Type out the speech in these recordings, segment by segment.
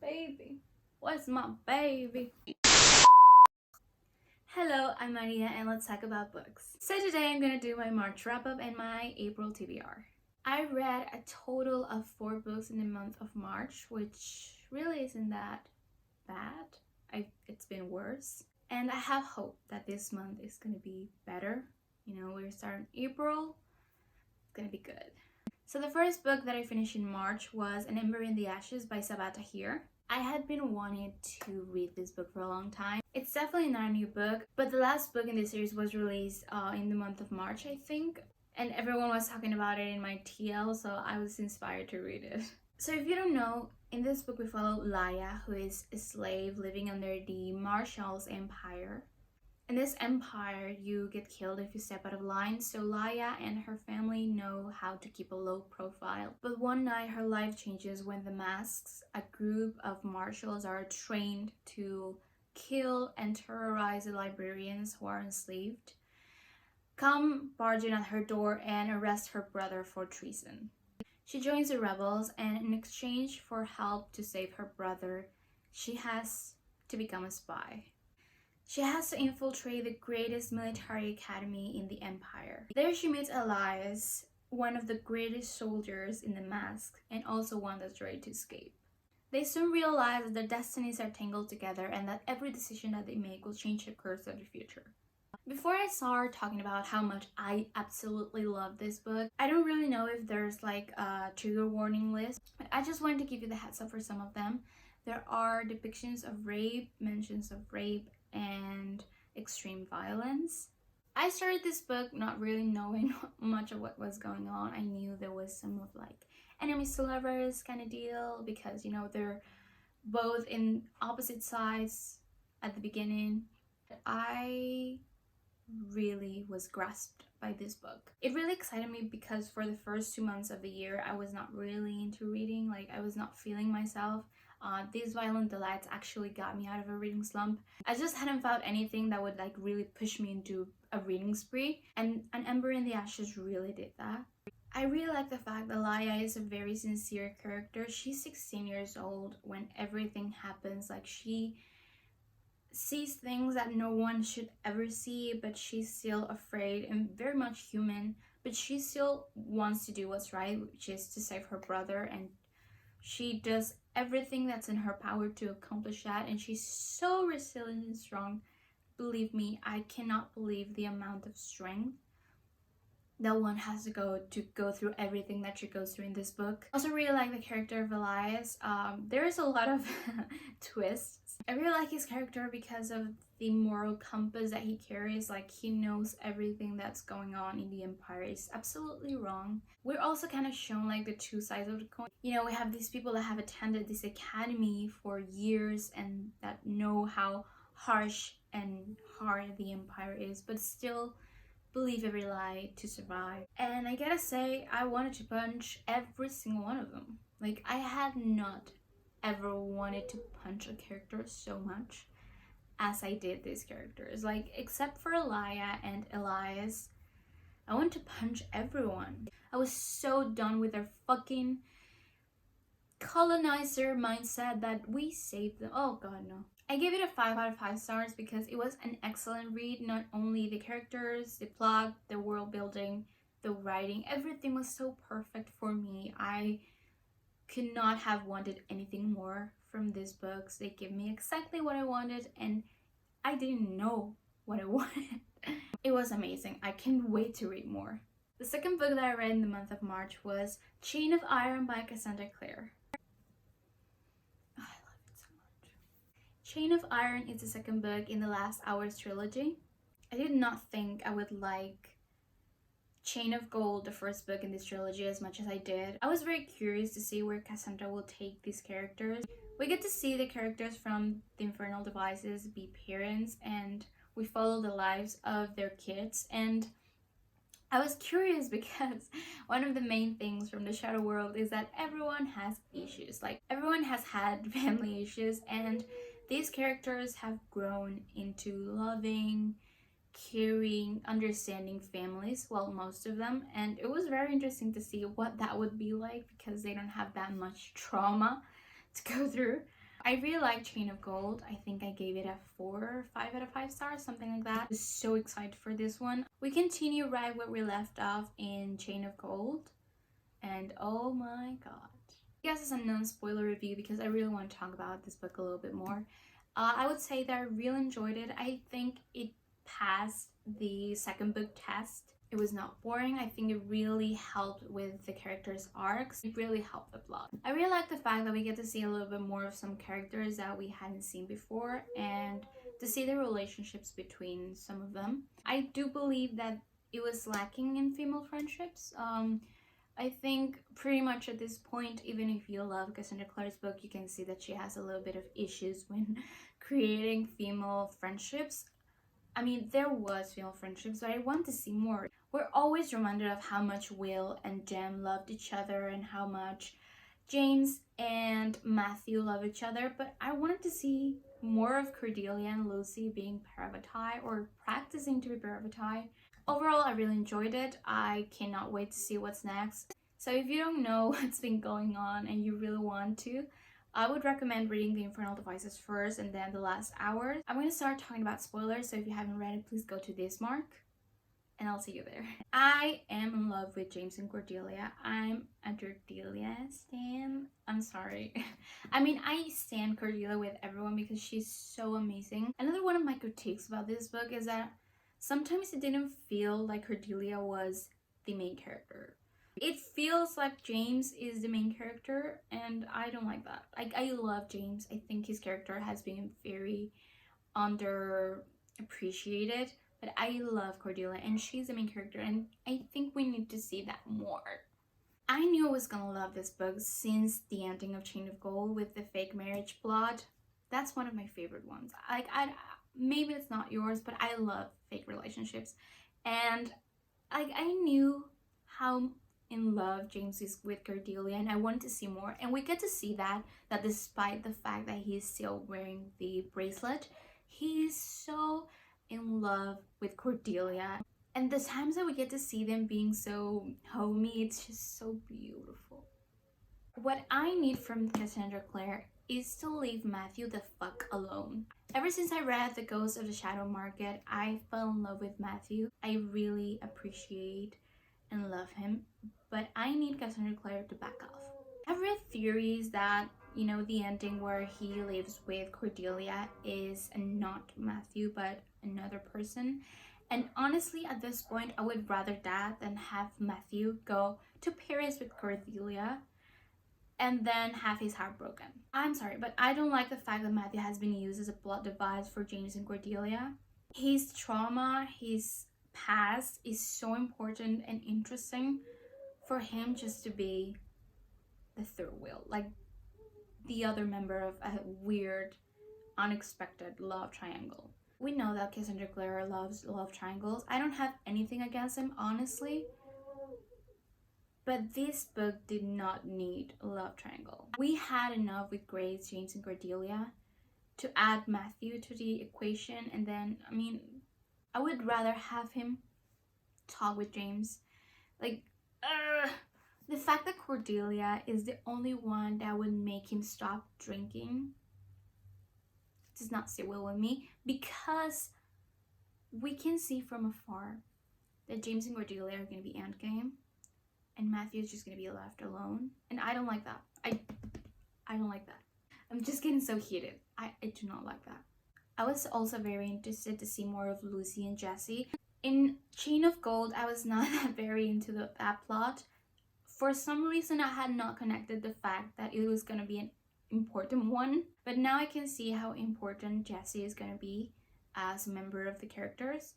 baby? Where's my baby? Hello, I'm Maria and let's talk about books. So today I'm gonna do my March wrap-up and my April TBR. I read a total of 4 books in the month of March, which really isn't that bad. It's been worse. And I have hope that this month is gonna be better. You know, we're starting April, it's gonna be good. So the first book that I finished in March was An Ember in the Ashes by Sabaa Tahir. I had been wanting to read this book for a long time. It's definitely not a new book, but the last book in this series was released in the month of March, I think. And everyone was talking about it in my TL, so I was inspired to read it. So if you don't know, in this book we follow Laia, who is a slave living under the Marshall's Empire. In this empire, you get killed if you step out of line, so Laia and her family know how to keep a low profile. But one night, her life changes when the Masks, a group of marshals, are trained to kill and terrorize the librarians who are enslaved, come barging at her door and arrest her brother for treason. She joins the rebels, and in exchange for help to save her brother, she has to become a spy. She has to infiltrate the greatest military academy in the empire. There she meets Elias, one of the greatest soldiers in the Mask, and also one that's ready to escape. They soon realize that their destinies are tangled together and that every decision that they make will change the course of the future. Before I start talking about how much I absolutely love this book, I don't really know if there's like a trigger warning list, but I just wanted to give you the heads up for some of them. There are depictions of rape, mentions of rape, and extreme violence. I started this book not really knowing much of what was going on. I knew there was some of like enemies to lovers kind of deal because, you know, they're both in opposite sides at the beginning. I really was grasped by this book. It really excited me because for the first 2 months of the year, I was not really into reading. Like, I was not feeling myself. These violent delights actually got me out of a reading slump. I just hadn't found anything that would like really push me into a reading spree, and An Ember in the Ashes really did that. I really like the fact that Laia is a very sincere character. She's 16 years old when everything happens. Like, she sees things that no one should ever see, but she's still afraid and very much human, but she still wants to do what's right, which is to save her brother, and she does everything that's in her power to accomplish that, and she's so resilient and strong. Believe me, I cannot believe the amount of strength that one has to go through everything that she goes through in this book. I also really like the character of Elias. There is a lot of twists. I really like his character because of the moral compass that he carries. Like, he knows everything that's going on in the empire is absolutely wrong. We're also kind of shown like the two sides of the coin. You know, we have these people that have attended this academy for years and that know how harsh and hard the empire is, but still believe every lie to survive. And I gotta say, I wanted to punch every single one of them. Like, I had not ever wanted to punch a character so much as I did these characters. Like, except for Laia and Elias, I wanted to punch everyone. I was so done with their fucking colonizer mindset that we saved them. Oh god, no. I gave it a 5 out of 5 stars because it was an excellent read. Not only the characters, the plot, the world building, the writing, everything was so perfect for me. I could not have wanted anything more from these books. They gave me exactly what I wanted, and I didn't know what I wanted. It was amazing. I can't wait to read more. The second book that I read in the month of March was Chain of Iron by Cassandra Clare. Chain of Iron is the second book in the Last Hours trilogy. I did not think I would like Chain of Gold, the first book in this trilogy, as much as I did. I was very curious to see where Cassandra will take these characters. We get to see the characters from the Infernal Devices be parents, and we follow the lives of their kids. And I was curious because one of the main things from the Shadow World is that everyone has issues. Like, everyone has had family issues, and these characters have grown into loving, caring, understanding families. Well, most of them. And it was very interesting to see what that would be like because they don't have that much trauma to go through. I really like Chain of Gold. I think I gave it a 4 or 5 out of 5 stars, something like that. I'm so excited for this one. We continue right where we left off in Chain of Gold. And oh my god. I guess it's a non-spoiler review because I really want to talk about this book a little bit more. I would say that I really enjoyed it. I think it passed the second book test. It was not boring. I think it really helped with the characters' arcs. It really helped the plot. I really like the fact that we get to see a little bit more of some characters that we hadn't seen before and to see the relationships between some of them. I do believe that it was lacking in female friendships. I think pretty much at this point, even if you love Cassandra Clare's book, you can see that she has a little bit of issues when creating female friendships. I mean, there was female friendships, but I want to see more. We're always reminded of how much Will and Jem loved each other and how much James and Matthew love each other, but I wanted to see more of Cordelia and Lucy being pair of a tie or practicing to be pair of a tie. Overall, I really enjoyed it. I cannot wait to see what's next. So if you don't know what's been going on and you really want to, I would recommend reading The Infernal Devices first and then The Last Hours. I'm going to start talking about spoilers, so if you haven't read it, please go to this mark and I'll see you there. I am in love with James and Cordelia. I'm a Cordelia stan. I'm sorry. I mean, I stan Cordelia with everyone because she's so amazing. Another one of my critiques about this book is that sometimes it didn't feel like Cordelia was the main character. It feels like James is the main character, and I don't like that. I love James. I think his character has been very underappreciated, but I love Cordelia, and she's the main character, and I think we need to see that more. I knew I was gonna love this book since the ending of Chain of Gold with the fake marriage plot. That's one of my favorite ones. Maybe it's not yours, but I love fake relationships, and I knew how in love James is with Cordelia, and I wanted to see more, and we get to see that despite the fact that he's still wearing the bracelet, he's so in love with Cordelia, and the times that we get to see them being so homey, it's just so beautiful. What I need from Cassandra Clare is to leave Matthew the fuck alone. Ever since I read The Ghost of the Shadow Market, I fell in love with Matthew. I really appreciate and love him, but I need Cassandra Clare to back off. I've read theories that, you know, the ending where he lives with Cordelia is not Matthew but another person, and honestly at this point I would rather that than have Matthew go to Paris with Cordelia and then have his heart broken. I'm sorry, but I don't like the fact that Matthew has been used as a plot device for James and Cordelia. His trauma, his past is so important and interesting for him just to be the third wheel, like the other member of a weird, unexpected love triangle. We know that Cassandra Clare loves love triangles. I don't have anything against him, honestly, but this book did not need a love triangle. We had enough with Grace, James, and Cordelia to add Matthew to the equation, and then, I mean, I would rather have him talk with James. Like, the fact that Cordelia is the only one that would make him stop drinking does not sit well with me, because we can see from afar that James and Cordelia are going to be endgame and Matthew is just going to be left alone, and I don't like that. I don't like that. I'm just getting so heated. I do not like that. I was also very interested to see more of Lucy and Jesse. In Chain of Gold, I was not that very into that plot. For some reason, I had not connected the fact that it was going to be an important one. But now I can see how important Jesse is going to be as a member of the characters.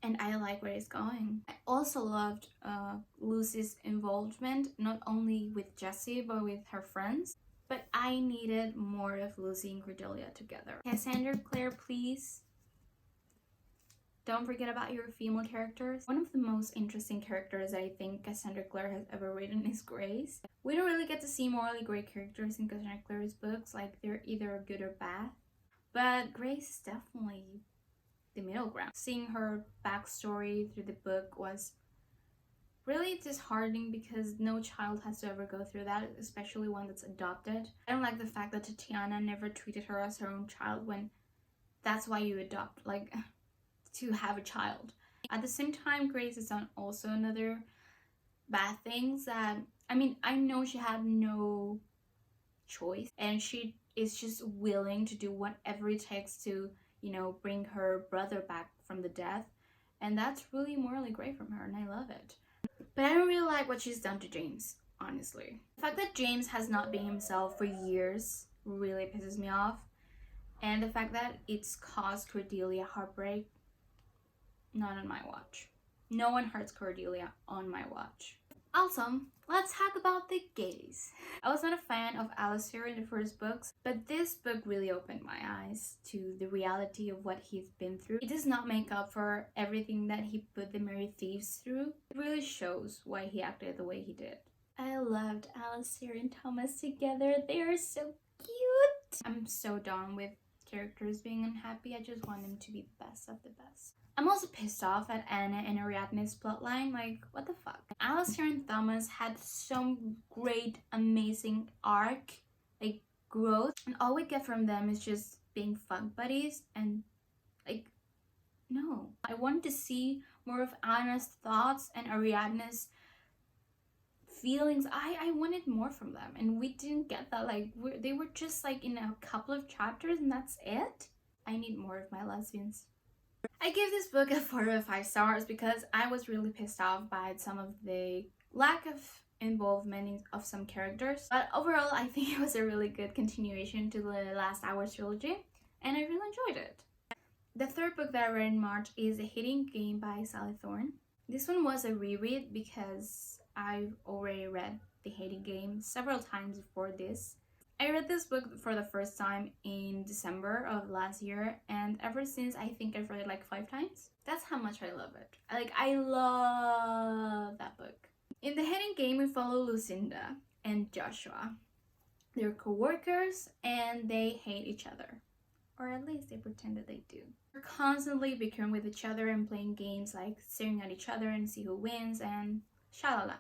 And I like where it's going. I also loved Lucy's involvement, not only with Jesse, but with her friends. But I needed more of Lucy and Cordelia together. Cassandra Clare, please don't forget about your female characters. One of the most interesting characters I think Cassandra Clare has ever written is Grace. We don't really get to see morally great characters in Cassandra Clare's books, like they're either good or bad. But Grace is definitely the middle ground. Seeing her backstory through the book was really disheartening because no child has to ever go through that, especially one that's adopted. I don't like the fact that Tatiana never treated her as her own child when that's why you adopt, like, to have a child. At the same time, Grace has done also another bad things that, I mean, I know she had no choice and she is just willing to do whatever it takes to, bring her brother back from the death. And that's really morally great from her and I love it. But I don't really like what she's done to James, honestly. The fact that James has not been himself for years really pisses me off. And the fact that it's caused Cordelia heartbreak, not on my watch. No one hurts Cordelia on my watch. Also, let's talk about the gays. I was not a fan of Alistair in the first books, but this book really opened my eyes to the reality of what he's been through. It does not make up for everything that he put the Merry Thieves through. It really shows why he acted the way he did. I loved Alistair and Thomas together. They are so cute. I'm so done with characters being unhappy. I just want them to be the best of the best. I'm also pissed off at Anna and Ariadne's plotline. Like, what the fuck? Alistair and Thomas had some great, amazing arc, like, growth. And all we get from them is just being fun buddies and, like, no. I wanted to see more of Anna's thoughts and Ariadne's feelings. I wanted more from them. And we didn't get that. Like, they were just, like, in a couple of chapters and that's it. I need more of my lesbians. I gave this book a 4 out of 5 stars because I was really pissed off by some of the lack of involvement of some characters. But overall, I think it was a really good continuation to the Last Hours trilogy, and I really enjoyed it. The third book that I read in March is The Hating Game by Sally Thorne. This one was a reread because I've already read The Hating Game several times before this. I read this book for the first time in December of last year, and ever since I think I've read it like 5 times. That's how much I love it. I love that book. In The Hating Game, we follow Lucinda and Joshua. They're co-workers and they hate each other. Or at least they pretend that they do. They're constantly bickering with each other and playing games like staring at each other and see who wins and shalala.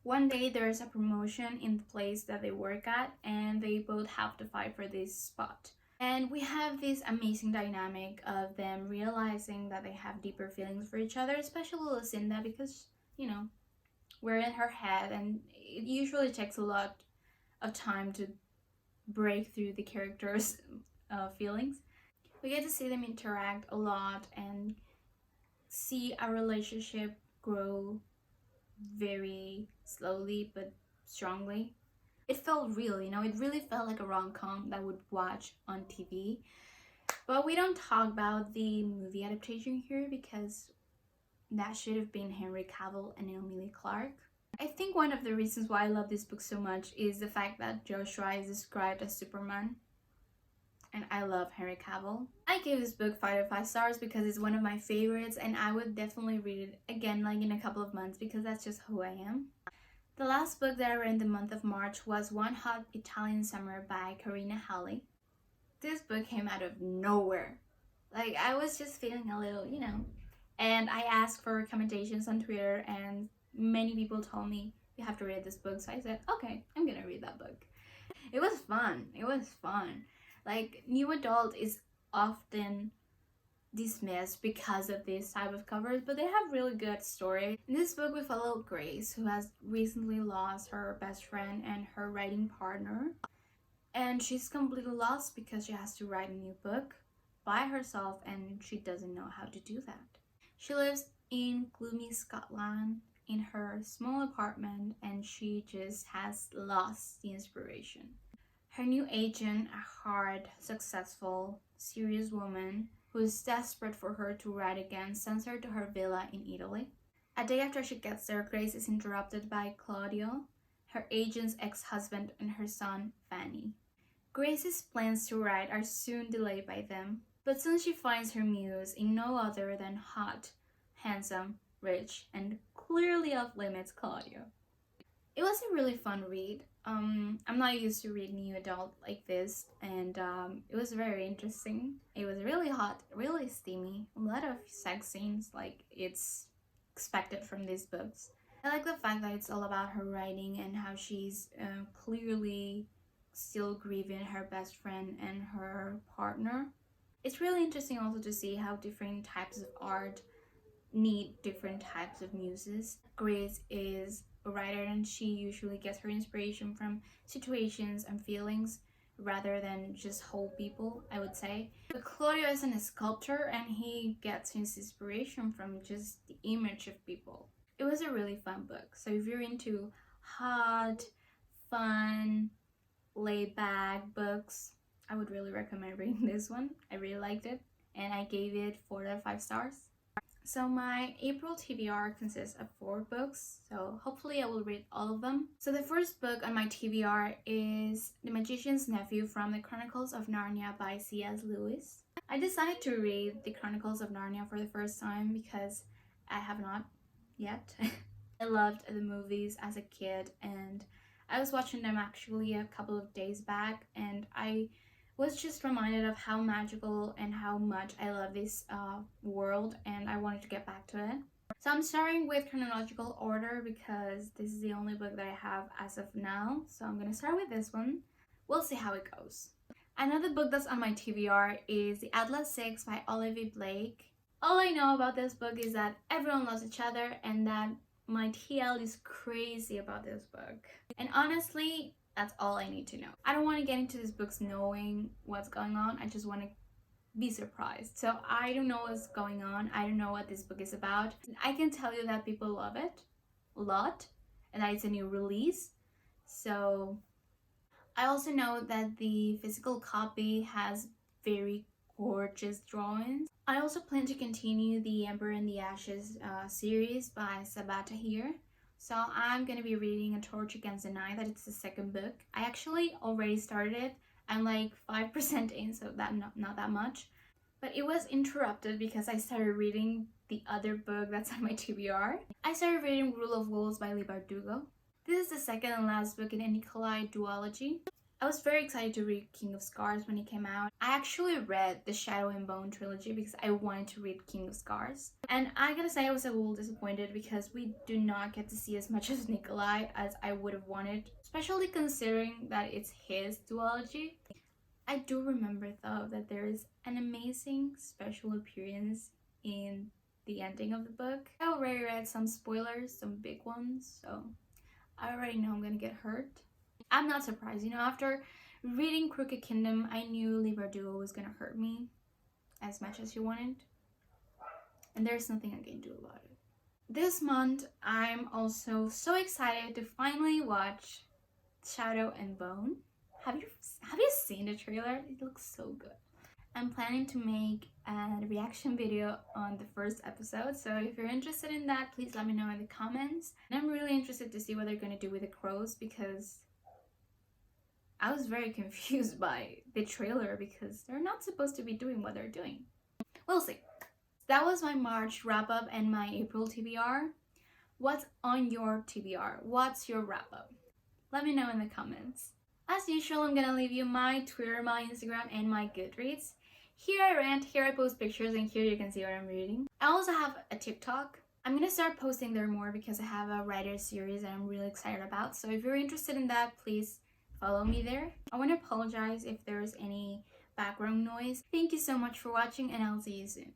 One day there's a promotion in the place that they work at and they both have to fight for this spot. And we have this amazing dynamic of them realizing that they have deeper feelings for each other, especially Lucinda because, we're in her head and it usually takes a lot of time to break through the characters' feelings. We get to see them interact a lot and see a relationship grow very slowly but strongly. It felt real, it really felt like a rom-com that I would watch on TV. But we don't talk about the movie adaptation here because that should have been Henry Cavill and Emilia Clarke. I think one of the reasons why I love this book so much is the fact that Joshua is described as Superman. And I love Henry Cavill. I gave this book 5 out of 5 stars because it's one of my favorites and I would definitely read it again like in a couple of months because that's just who I am. The last book that I read in the month of March was One Hot Italian Summer by Karina Halley. This book came out of nowhere. I was just feeling a little, and I asked for recommendations on Twitter and many people told me you have to read this book, so I said, okay, I'm gonna read that book. It was fun. New adult is often dismissed because of this type of covers, but they have really good story. In this book we follow Grace, who has recently lost her best friend and her writing partner, and she's completely lost because she has to write a new book by herself and she doesn't know how to do that. She lives in gloomy Scotland in her small apartment and she just has lost the inspiration. Her new agent, a hard, successful, serious woman who is desperate for her to write again, sends her to her villa in Italy. A day after she gets there, Grace is interrupted by Claudio, her agent's ex-husband, and her son, Fanny. Grace's plans to write are soon delayed by them, but soon she finds her muse in no other than hot, handsome, rich, and clearly off-limits Claudio. It was a really fun read. I'm not used to reading new adult like this, and it was very interesting. It was really hot, really steamy, a lot of sex scenes like it's expected from these books. I like the fact that it's all about her writing and how she's clearly still grieving her best friend and her partner. It's really interesting also to see how different types of art need different types of muses. Grace is a writer and she usually gets her inspiration from situations and feelings rather than just whole people, I would say. But Claudio is a sculptor and he gets his inspiration from just the image of people. It was a really fun book. So if you're into hot, fun, laid back books, I would really recommend reading this one. I really liked it and I gave it 4 out of 5 stars. So my April TBR consists of 4 books, so hopefully I will read all of them. So the first book on my TBR is The Magician's Nephew from the Chronicles of Narnia by C.S. Lewis. I decided to read the Chronicles of Narnia for the first time because I have not yet. I loved the movies as a kid and I was watching them actually a couple of days back and I was just reminded of how magical and how much I love this world and I wanted to get back to it. So I'm starting with chronological order because this is the only book that I have as of now. So I'm gonna start with this one. We'll see how it goes. Another book that's on my TBR is The Atlas Six by Olivia Blake. All I know about this book is that everyone loves each other and that my TL is crazy about this book. And honestly, that's all I need to know. I don't want to get into these books knowing what's going on. I just want to be surprised. So I don't know what's going on. I don't know what this book is about. I can tell you that people love it a lot and that it's a new release. So I also know that the physical copy has very gorgeous drawings. I also plan to continue the Ember in the Ashes series by Sabaa Tahir. So I'm going to be reading A Torch Against the Night. That it's the second book. I actually already started it. I'm like 5% in, so that not that much. But it was interrupted because I started reading the other book that's on my TBR. I started reading Rule of Wolves by Leigh Bardugo. This is the second and last book in a Nikolai duology. I was very excited to read King of Scars when it came out. I actually read the Shadow and Bone trilogy because I wanted to read King of Scars. And I gotta say I was a little disappointed because we do not get to see as much as Nikolai as I would have wanted, especially considering that it's his duology. I do remember though that there is an amazing special appearance in the ending of the book. I already read some spoilers, some big ones, so I already know I'm gonna get hurt. I'm not surprised, you know, after reading Crooked Kingdom, I knew Leigh Bardugo was gonna hurt me as much as she wanted. And there's nothing I can do about it. This month, I'm also so excited to finally watch Shadow and Bone. Have you seen the trailer? It looks so good. I'm planning to make a reaction video on the first episode, so if you're interested in that, please let me know in the comments. And I'm really interested to see what they're gonna do with the crows because I was very confused by the trailer because they're not supposed to be doing what they're doing. We'll see. That was my March wrap up and my April TBR. What's on your TBR? What's your wrap up? Let me know in the comments. As usual, I'm gonna leave you my Twitter, my Instagram, and my Goodreads. Here I rant, here I post pictures, and here you can see what I'm reading. I also have a TikTok. I'm gonna start posting there more because I have a writer series that I'm really excited about. So if you're interested in that, please follow me there. I want to apologize if there's any background noise. Thank you so much for watching and I'll see you soon.